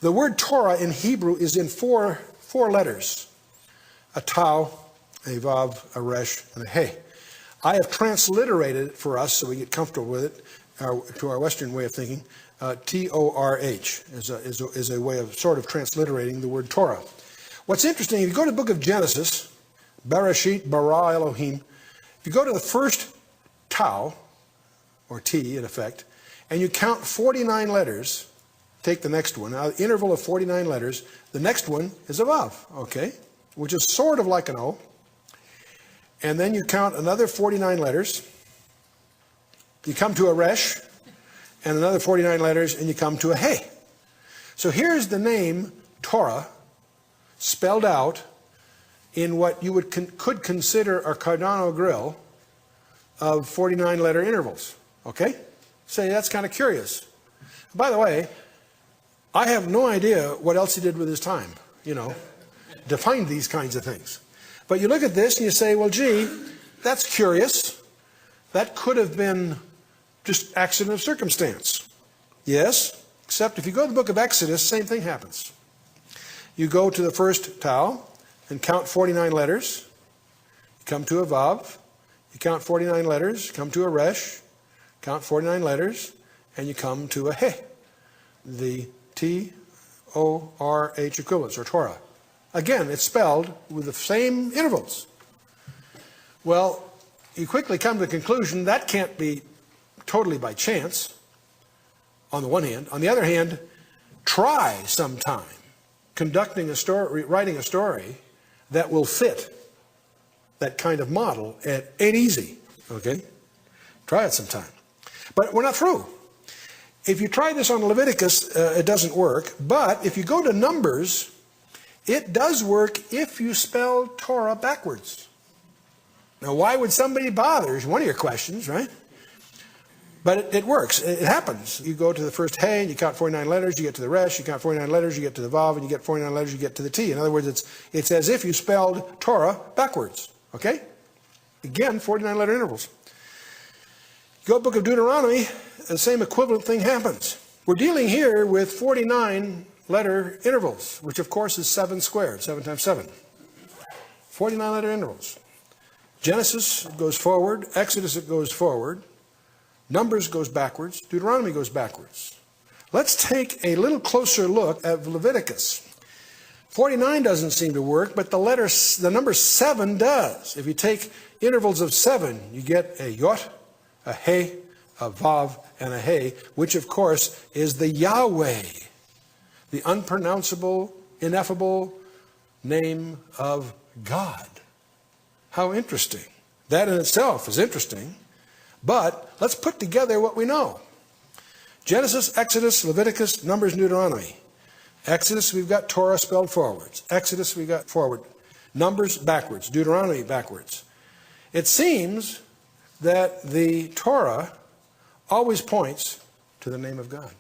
The word Torah in Hebrew is in four letters. A tau, a vav, a resh, and a he. I have transliterated it for us so we get comfortable with it, to our Western way of thinking. T-O-R-H is a way of sort of transliterating the word Torah. What's interesting, if you go to the book of Genesis, Bereshit bara Elohim, if you go to the first tau, or T in effect, and you count 49 letters, take the next one, now the interval of 49 letters, the next one is a vav, okay, which is sort of like an O. And then you count another 49 letters, you come to a resh, and another 49 letters, and you come to a he. So here's the name Torah spelled out in what you could consider a Cardano grill of 49 letter intervals. Okay? Say, that's kind of curious. By the way, I have no idea what else he did with his time, to find these kinds of things. But you look at this and you say, well, gee, that's curious. That could have been just accident of circumstance. Yes, except if you go to the book of Exodus, same thing happens. You go to the first tau and count 49 letters. You come to a vav. You count 49 letters. You come to a resh. Count 49 letters. And you come to a he. The T-O-R-H equivalents, or Torah. Again, it's spelled with the same intervals. Well, you quickly come to the conclusion that can't be totally by chance, on the one hand. On the other hand, try sometime conducting a story, writing a story that will fit that kind of model. It ain't easy, okay? Try it sometime. But we're not through. If you try this on Leviticus, it doesn't work. But if you go to Numbers, it does work if you spell Torah backwards. Now, why would somebody bother is one of your questions, right? But it works. It happens. You go to the first he, and you count 49 letters, you get to the resh, you count 49 letters, you get to the vav, and you get 49 letters, you get to the t. In other words, it's as if you spelled Torah backwards. Okay? Again, 49 letter intervals. Go to the book of Deuteronomy, the same equivalent thing happens. We're dealing here with 49 letter intervals, which of course is 7 squared, 7 times 7. 49 letter intervals. Genesis goes forward, Exodus it goes forward, Numbers goes backwards, Deuteronomy goes backwards. Let's take a little closer look at Leviticus. 49 doesn't seem to work, but the number 7 does. If you take intervals of 7, you get a yot, a he, a vav, and a he, which of course is the Yahweh, the unpronounceable, ineffable name of God. How interesting. That in itself is interesting. But let's put together what we know. Genesis, Exodus, Leviticus, Numbers, Deuteronomy. Exodus, we've got Torah spelled forwards. Exodus, we got forward. Numbers, backwards. Deuteronomy, backwards. It seems that the Torah always points to the name of God.